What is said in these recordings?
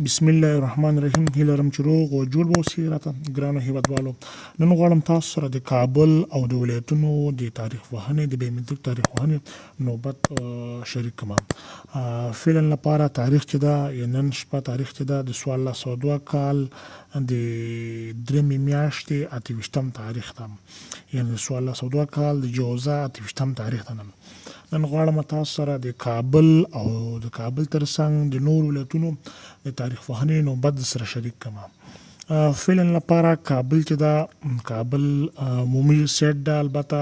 بسم الله الرحمن الرحیم. هیله لرم چې روغ او جوړ به اوسئ راته ګرانو هیوادوالو. نن غواړم تاسو سره د کابل او د ولایتونو د تاریخ وهنې د بایومتریک تاریخ وهنې نوبت شریک کړم. فعلا لپاره تاریخ چې ده یا نن شپه تاریخ چې ده د 1402 کال د درېمې میاشتې 28 تاریخ ده، یعنې د 1402 کال د جوزا 28 تاریخ ده. نن غواړم تاسو سره د کابل او د کابل ترڅنګ د نورو ولایتونو د تاریخ وهنې نوبت سره شریک کړم. فعلا لپاره کابل چې دا کابل عمومي سیټ ده. البته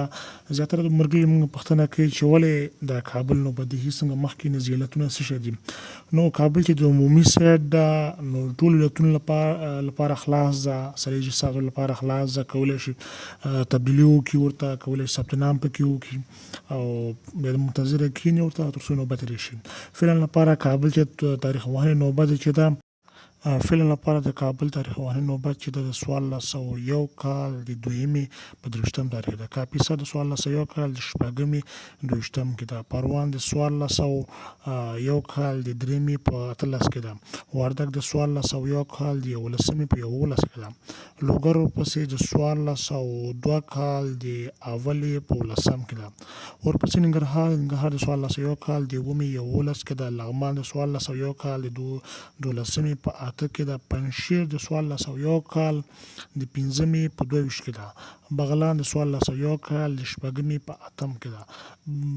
زیاتره د مرګلي موږ پوښتنه کوي چې ولې د کابل نوبت دهي څنګه مخکې نزیلتونه څه شي دي. نو کابل چې د عمومي سیټ ده نو ټول ولایتونو لپاره خلاص ده، سړي جسادو لپاره خلاص ده، کولی شي تبدیلي وکړي، ورته کولی شي ثبت نام پکې وکړي او بیا د منتظره کښېني ورته تر څو نوبت تېر شي. فعلا لپاره کابل چې تاریخ وهنې نوبت چې ده فعلا لپاره د کابل تاریخ وهنې نوبت چې د 1401 کال د دویمې په 23 تاریخ ده. کاپیسا د 1401 کال د شپږمې 22 کې ده. پروان د 1401 کال د درېمې په 18 کې ده. وردګ د 1401 کال د 11مې په 11 کې ده. لوګر ورپسې د 1402 کال د اولې په 19 کې ده. ورپسې ننګرهار د 1401 کال د 11 کې ده. لغمان د 1401 کال د 12مې په 8 کې ده. پنجشیر د 1401 کال د 5مې په 22 کې ده. بغلان د 1401 کال د 6مې په 8 کې ده.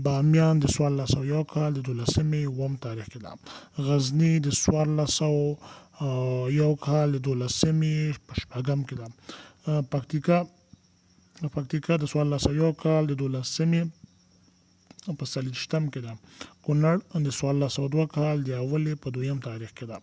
بامیان د 1401 کال د 12مې 9 تاریخ کې ده. غزني د 1401 کال د 12مې په 6 کې ده. پکتیکا د 1401 کال د 12مې په 40 کې ده. کونړ د 1402 کال د اولې په 2 تاریخ کې ده.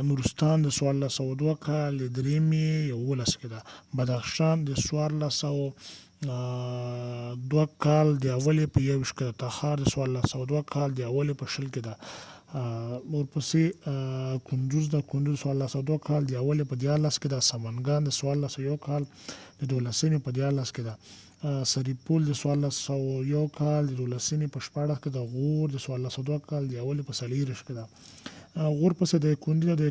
نورستان د 1402 کال د 3مې 11 کې ده. بدخشان د 1402 کال د اولې په 21 کې ده. تخار د 1402 کال د اولې په 20 کې ده. ورپسې کندوز د 1402 کال د اولې په 14 کې ده. سمنګان د 1401 کال د 12مې په 14 کې ده. سرپول د 1401 کال د 12مې په 14 کې ده. غور د 1402 کال د اولې په 40 کې ده. غور پسې د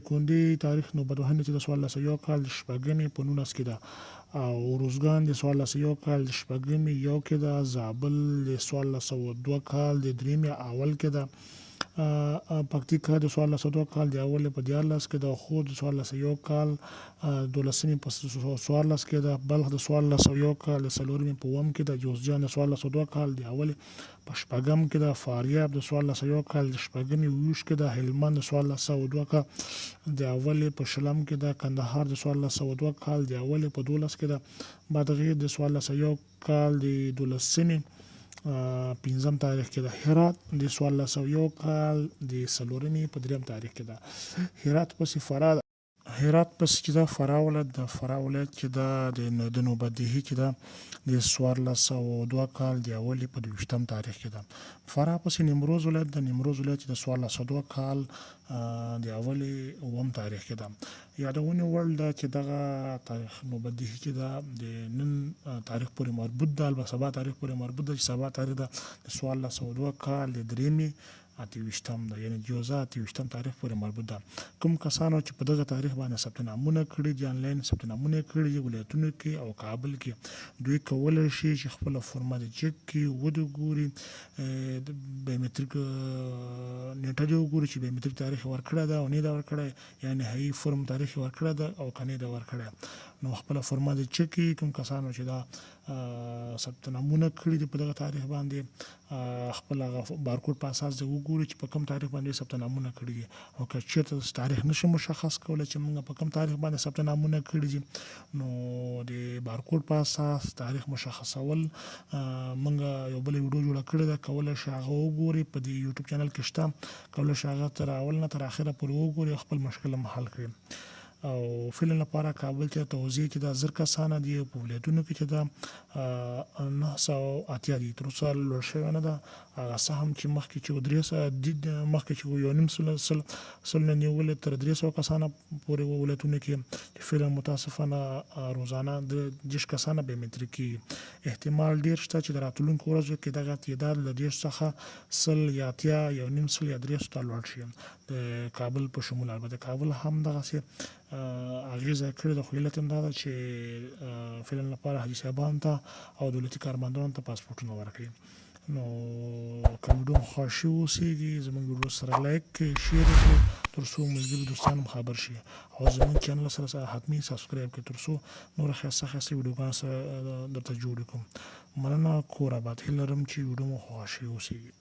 کندې تاریخ نوبت وهنې چې د 1401 کال د 6مې په 19 کې ده. او روزګان د 1401 کال د 6مې 1 کې ده. زابل د 1402 کال د 3مې اول کې ده. پکتیکا د 1402 کال د اولې په 14 کې ده. خوست د 1401 کال 12مې په 14 کې ده. بلخ د 1401 کال د 4مې په 1 کې ده. جوزجان د 1402 کال د اولې په 6 کې ده. فاریاب د 1401 کال د 6مې 20 کې ده. هلمند د 1402 کال د اولې په 20 کې ده. کندهار د 1402 کال د اولې په 12 کې ده. بادغیس د 1401 کال د 12مې 5 تاریخ کې ده. هرات د 1401 کال د 4مې په 3 تاریخ کې ده. هرات پسې فراه ده. هرات پسې چې ده فراه ولایت ده. فراه ولایت چې ده د نوبت دهي چې ده د 1402 کال د اولې په 22 تاریخ کې ده. فراه پسې نیمروز ولایت ده. نیمروز ولایت چې د 1402 کال د اولې 9 تاریخ کې ده. یادونې وړ ده چې دغه تاریخ نوبت دهي چې ده د نن تاریخ پورې مربوط ده. البته سبا تاریخ پورې مربوط ده چې سبا تاریخ ده د 1402 کال د 3مې 28 ده، یعنې جوزا 28 تاریخ پورې مربوط ده. کوم کسانو چې په دغه تاریخ باندې ثبت نامونه کړي دي، انلاین ثبت نامونه کړي دي ولایتونو کې او کابل کې، دوی کولی شي چې خپله فورمه دې چک کړي، ودې ګوري، د بایومتریک نیټه دې وګوري چې بایومتریک تاریخ یې ورکړی ده او نه یې ده ورکړی، یا نهایي فورم تاریخ یې ورکړی ده او که نه یې ده ورکړی. نو خپله فورمه دې چک کړي. کوم کسانو چې دا ثبت نامونه کړي دي په دغه تاریخ باندې خپل هغه بارکوډ په اساس دې وګوري چې په کوم تاریخ باندې ثبت نامونه کړي دي. او که چېرته تاریخ نشي مشخص کولی چې موږ په کوم تاریخ باندې ثبت نامونه کړي دي، نو د بارکوډ په اساس تاریخ مشخصول موږ یو بله ویډیو جوړه کړې ده، کولی شي هغه وګوري. په دې یوټیوب چینل کې شته، کولی شي هغه تر اول نه تر اخره پورې وګوري او خپل مشکل هم حل کړي. او فعلا لپاره کابل ته توزیع چې دا 1000 کسانه دي په ولایتونو کې چې دا 980 دي تر اوسه لوړ شوی نه ده هغه څه هم چې مخکې چې مخکې چې یو نیم سل نه نیولې تر 300 کسانه پورې ولایتونو کې چې فعلا متاسفانه روزانه د 10 کسانه بیومتریکي احتمال ډیر شته چې د راتلونکو ورځو کې دغه تعداد له 10 څخه سل یا اتیا یو نیم سل یا 300 ته لوړ شي د کابل په شمول البته کابل هم دغسې اغیزه کړې ده خو علت هم دا ده چې فعلا لپاره حاجي صاحبانو ته او دولتي کارمندانو ته پاسپورټونه ورکړي نو که ویډیو خوښ اوسېږي زموږ ویډیو سره لایک کړئ شیر کړئ تر څو ملګري دوستان هم خبر شي او زموږ چینل سره حتمي سبسکرایب کړئ تر څو نور ښایسته ویډیوګانې سره درته جوړې کړم مننه کور آباد هیله لرم چې ویډیو مو خوښ اوسېږي